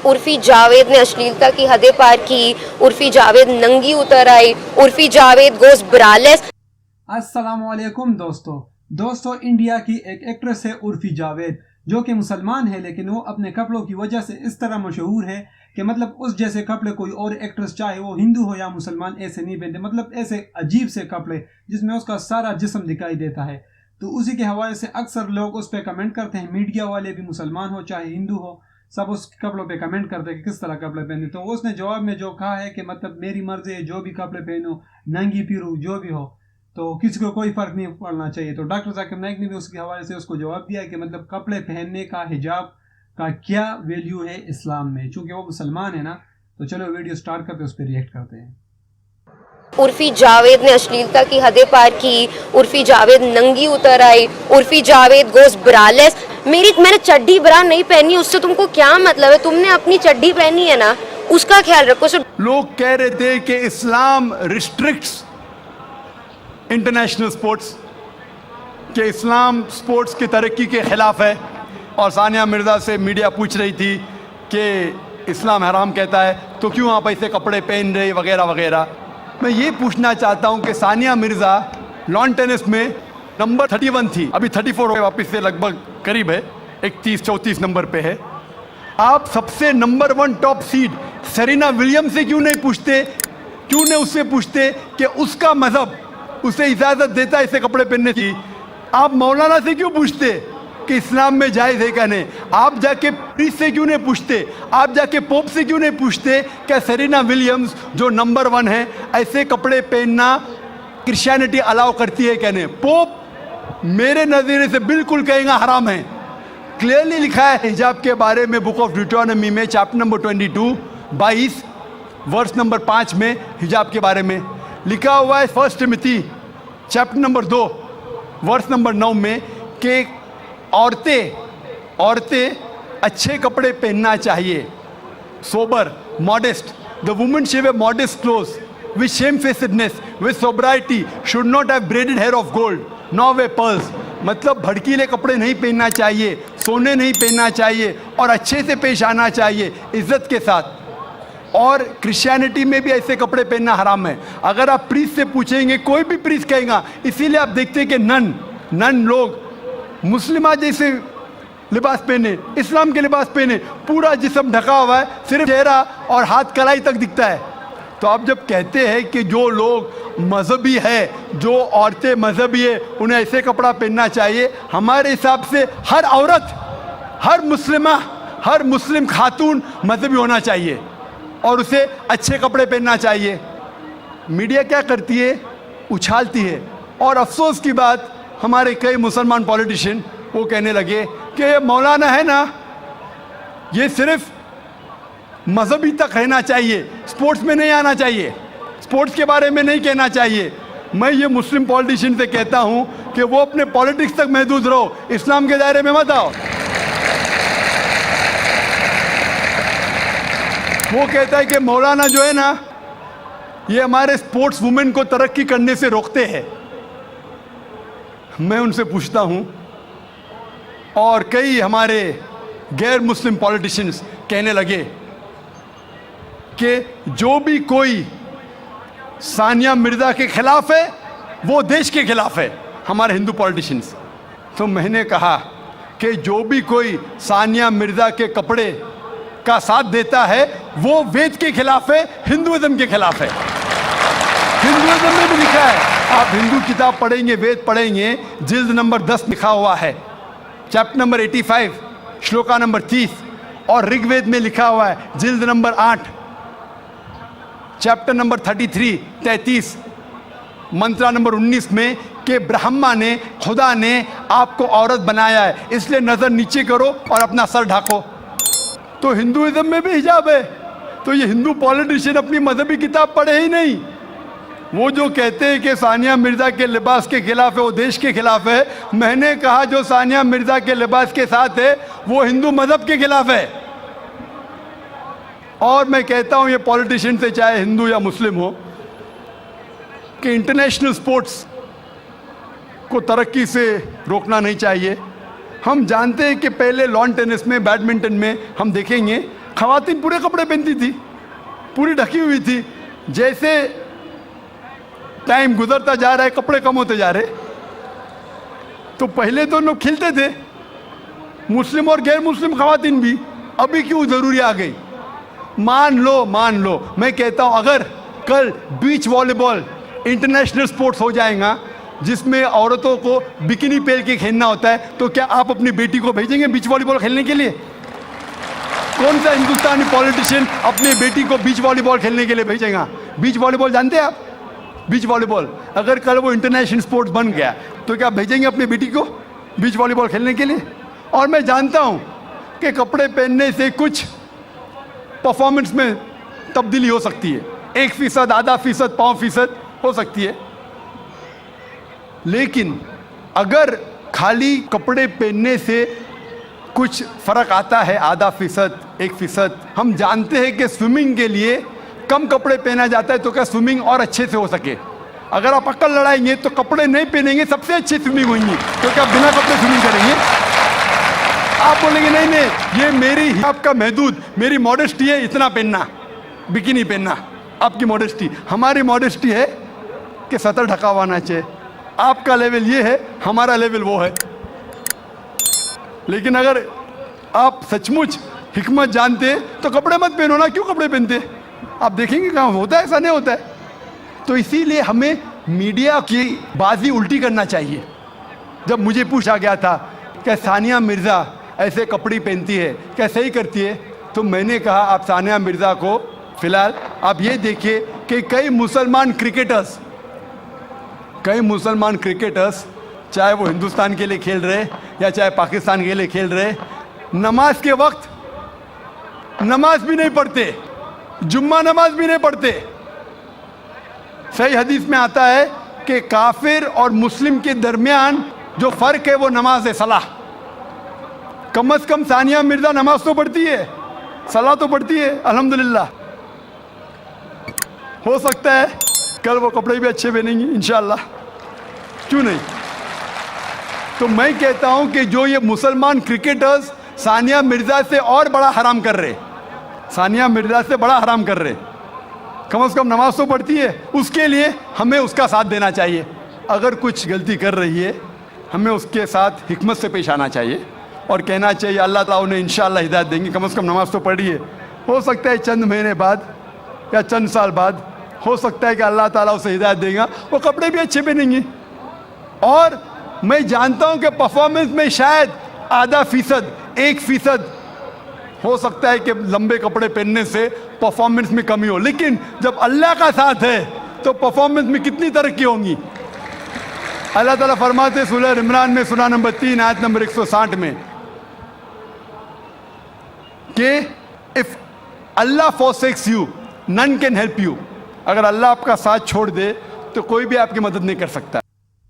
उर्फी जावेद ने अश्लीलता की हदें पार की। उर्फी जावेद नंगी उतर आई। उर्फी जावेद गोस ब्रालेस। अस्सलामुअलैकुम दोस्तों इंडिया की एक एक्ट्रेस है उर्फी जावेद, जो कि मुसलमान है, लेकिन वो अपने कपड़ों की वजह से इस तरह मशहूर है कि मतलब उस जैसे कपड़े कोई और एक्ट्रेस, चाहे वो हिंदू हो या मुसलमान, ऐसे नहीं पहनते। मतलब ऐसे अजीब से कपड़े जिसमें उसका सारा जिस्म दिखाई देता है। तो उसी के हवाले से अक्सर लोग उस पर कमेंट करते हैं। मीडिया वाले भी, मुसलमान हो चाहे हिंदू हो, सब उस कपड़ों पे कमेंट करते हैं कि किस तरह कपड़े पहने। तो उसने जवाब में जो कहा है कि मतलब मेरी मर्जी है, जो भी कपड़े पहनो, नंगी फिरूँ, जो भी हो, तो किसी को कोई फर्क नहीं पड़ना चाहिए। तो डॉक्टर जाकिर नाइक ने भी उसके हवाले से उसको जवाब दिया कि मतलब कपड़े पहनने का, हिजाब का क्या वैल्यू है इस्लाम में, चूंकि वो मुसलमान है ना। तो चलो वीडियो स्टार्ट करते उस पर रिएक्ट करते हैं। उर्फी जावेद ने अश्लीलता की हदें पार की। उर्फी जावेद नंगी उतर आई। उर्फी जावेद गोस ब्रालेस। मैंने चड्डी ब्रा नहीं पहनी, उससे तुमको क्या मतलब है? तुमने अपनी चड्डी पहनी है ना, उसका ख्याल रखो। लोग कह रहे थे कि इस्लाम रिस्ट्रिक्ट्स इंटरनेशनल स्पोर्ट्स, कि इस्लाम स्पोर्ट्स की तरक्की के ख़िलाफ़ है। और सानिया मिर्ज़ा से मीडिया पूछ रही थी कि इस्लाम हराम कहता है तो क्यों आप ऐसे कपड़े पहन रहे वगैरह वगैरह। मैं ये पूछना चाहता हूँ कि सानिया मिर्ज़ा लॉन टेनिस में नंबर 31 थी, अभी 34 हो गए, वापस से लगभग करीब है, 31-34 नंबर पे है। आप सबसे number 1 top seed Serena Williams से क्यों नहीं पूछते, क्यों नहीं उससे पूछते कि उसका मज़हब उसे इजाज़त देता है ऐसे कपड़े पहनने की। आप मौलाना से क्यों पूछते कि इस्लाम में जायज़ है क्या नहीं। आप जाके प्रीस्ट से क्यों नहीं पूछते, आप जाके पोप से क्यों नहीं पूछते क्या सेरेना विलियम्स जो नंबर 1 है, ऐसे कपड़े पहनना क्रिश्चियनिटी अलाउ करती है क्या नहीं। पोप मेरे नज़रिए से बिल्कुल कहेगा हराम है। क्लियरली लिखा है हिजाब के बारे में बुक ऑफ ड्यूटोनॉमी में चैप्टर नंबर 22 वर्स नंबर 5 में हिजाब के बारे में लिखा हुआ है। 1 Timothy chapter number 2 verse number 9 में कि औरतें अच्छे कपड़े पहनना चाहिए, sober, modest. The woman should wear modest clothes with shamefacedness, with sobriety, should not have braided hair of gold, not wear pearls. मतलब भड़कीले कपड़े नहीं पहनना चाहिए, सोने नहीं पहनना चाहिए, और अच्छे से पेश आना चाहिए, इज्जत के साथ। और क्रिश्चियनिटी में भी ऐसे कपड़े पहनना हराम है। अगर आप प्रीस्ट से पूछेंगे, कोई भी प्रीस्ट कहेगा। इसीलिए आप देखते हैं कि नन लोग मुस्लिमा जैसे लिबास पहने, इस्लाम के लिबास पहने, पूरा जिस्म ढका हुआ है, सिर्फ चेहरा और हाथ कलाई तक दिखता है। तो आप जब कहते हैं कि जो लोग मजहबी है, जो औरतें मजहबी है, उन्हें ऐसे कपड़ा पहनना चाहिए, हमारे हिसाब से हर औरत, हर मुस्लिम खातून मजहबी होना चाहिए और उसे अच्छे कपड़े पहनना चाहिए। मीडिया क्या करती है, उछालती है। और अफसोस की बात, हमारे कई मुसलमान पॉलिटिशियन वो कहने लगे कि ये मौलाना है ना, ये सिर्फ मजहबी तक रहना चाहिए, स्पोर्ट्स में नहीं आना चाहिए, स्पोर्ट्स के बारे में नहीं कहना चाहिए। मैं ये मुस्लिम पॉलिटिशियन से कहता हूँ कि वो अपने पॉलिटिक्स तक महदूद रहो, इस्लाम के दायरे में मत आओ। वो कहता है कि मौलाना जो है ना, ये हमारे स्पोर्ट्स वुमेन को तरक्की करने से रोकते हैं। मैं उनसे पूछता हूँ, और कई हमारे गैर मुस्लिम पॉलिटिशियंस कहने लगे कि जो भी कोई सानिया मिर्ज़ा के खिलाफ है वो देश के खिलाफ है, हमारे हिंदू पॉलिटिशियंस। तो मैंने कहा कि जो भी कोई सानिया मिर्ज़ा के कपड़े का साथ देता है वो वेद के खिलाफ है, हिंदुइज्म के खिलाफ है। हिंदुइज्म में भी लिखा है, आप हिंदू किताब पढ़ेंगे, वेद पढ़ेंगे, जिल्द नंबर 10 लिखा हुआ है, चैप्टर नंबर 85 श्लोका नंबर 30। और ऋग्वेद में लिखा हुआ है, जिल्द नंबर 8 चैप्टर नंबर 33 मंत्रा नंबर 19 में कि ब्रह्मा ने, खुदा ने आपको औरत बनाया है, इसलिए नज़र नीचे करो और अपना सर ढाको। तो हिंदुइज्म में भी हिजाब है। तो ये हिंदू पॉलिटिशियन अपनी मजहबी किताब पढ़े ही नहीं। वो जो कहते हैं कि सानिया मिर्ज़ा के लिबास के खिलाफ है, वो देश के खिलाफ है। मैंने कहा जो सानिया मिर्ज़ा के लिबास के साथ है वो हिंदू मजहब के खिलाफ है। और मैं कहता हूँ ये पॉलिटिशियन से, चाहे हिंदू या मुस्लिम हो, कि इंटरनेशनल स्पोर्ट्स को तरक्की से रोकना नहीं चाहिए। हम जानते हैं कि पहले लॉन टेनिस में, बैडमिंटन में हम देखेंगे खवातीन पूरे कपड़े पहनती थी, पूरी ढकी हुई थी। जैसे टाइम गुजरता जा रहा है, कपड़े कम होते जा रहे। तो पहले तो लोग खिलते थे, मुस्लिम और गैर मुस्लिम खवातीन भी। अभी क्यों ज़रूरी आ गई? मान लो मैं कहता हूँ, अगर कल बीच वॉलीबॉल इंटरनेशनल स्पोर्ट्स हो जाएगा जिसमें औरतों को बिकिनी पहन के खेलना होता है, तो क्या आप अपनी बेटी को भेजेंगे बीच वॉलीबॉल खेलने के लिए? कौन सा हिंदुस्तानी पॉलिटिशियन अपनी बेटी को बीच वॉलीबॉल खेलने के लिए भेजेगा? बीच वॉलीबॉल जानते हैं आप? बीच वॉलीबॉल अगर कल वो इंटरनेशनल स्पोर्ट्स बन गया तो क्या भेजेंगे अपनी बेटी को बीच वॉलीबॉल खेलने के लिए? और मैं जानता हूँ कि कपड़े पहनने से कुछ परफॉर्मेंस में तब्दीली हो सकती है, 1%, आधा फीसद, 5% हो सकती है। लेकिन अगर खाली कपड़े पहनने से कुछ फ़र्क आता है, आधा फीसद, 1%, हम जानते हैं कि स्विमिंग के लिए कम कपड़े पहना जाता है तो क्या स्विमिंग और अच्छे से हो सके? अगर आप अक्ल लड़ाएंगे तो कपड़े नहीं पहनेंगे, सबसे अच्छी स्विमिंग होगी, तो क्या बिना कपड़े स्विमिंग करेंगे? आप बोलेंगे नहीं, ये मेरी आपका महदूद, मेरी मॉडेस्टी है, इतना पहनना, बिकिनी पहनना, आपकी मॉडेस्टी। हमारी मॉडेस्टी है कि सतर ढका हुआ होना चाहिए। आपका लेवल ये है, हमारा लेवल वो है। लेकिन अगर आप सचमुच हिकमत जानते तो कपड़े मत पहनो ना। क्यों कपड़े पहनते? आप देखेंगे कहाँ होता है, ऐसा नहीं होता है। तो इसीलिए हमें मीडिया की बाजी उल्टी करना चाहिए। जब मुझे पूछा गया था कि सानिया मिर्ज़ा ऐसे कपड़े पहनती है, क्या सही करती है, तो मैंने कहा आप सानिया मिर्ज़ा को फ़िलहाल आप ये देखिए कि कई मुसलमान क्रिकेटर्स चाहे वो हिंदुस्तान के लिए खेल रहे या चाहे पाकिस्तान के लिए खेल रहे, नमाज के वक्त नमाज भी नहीं पढ़ते, जुम्मा नमाज भी नहीं पढ़ते। सही हदीस में आता है कि काफिर और मुस्लिम के दरमियान जो फ़र्क है वो नमाज है, सलाह। कम से कम सानिया मिर्ज़ा नमाज तो पढ़ती है, सलाह तो पढ़ती है, अल्हम्दुलिल्लाह। हो सकता है कल वो कपड़े भी अच्छे पहनेंगी इंशाअल्लाह, क्यों नहीं? तो मैं कहता हूं कि जो ये मुसलमान क्रिकेटर्स सानिया मिर्ज़ा से और बड़ा हराम कर रहे, सानिया मिर्ज़ा से बड़ा हराम कर रहे, कम से कम नमाज तो पढ़ती है, उसके लिए हमें उसका साथ देना चाहिए। अगर कुछ गलती कर रही है हमें उसके साथ हिकमत से पेश आना चाहिए और कहना चाहिए अल्लाह ताला उन्हें इंशाअल्लाह हिदायत देंगे, कम से कम नमाज तो पढ़ी है। हो सकता है चंद महीने बाद या चंद साल बाद हो सकता है कि अल्लाह ताला उसे हिदायत देगा, वो कपड़े भी अच्छे पहनेंगी। और मैं जानता हूं कि परफॉर्मेंस में शायद आधा फीसद, 1% हो सकता है कि लंबे कपड़े पहनने से परफॉर्मेंस में कमी हो, लेकिन जब अल्लाह का साथ है तो परफॉर्मेंस में कितनी तरक्की होगी। अल्लाह ताला फरमाते सूरह इमरान में सूरह नंबर 3 आयत नंबर 160 में कि if Allah forsakes you none can help you, अगर अल्लाह आपका साथ छोड़ दे तो कोई भी आपकी मदद नहीं कर सकता।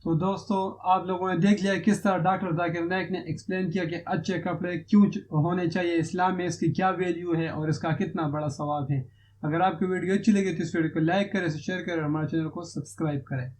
तो दोस्तों आप लोगों ने देख लिया किस तरह डॉक्टर जाकिर नाइक ने एक्सप्लेन किया कि अच्छे कपड़े क्यों होने चाहिए, इस्लाम में इसकी क्या वैल्यू है और इसका कितना बड़ा सवाब है। अगर आपको वीडियो अच्छी लगी तो इस वीडियो को लाइक करें, शेयर करें और हमारे चैनल को सब्सक्राइब करें।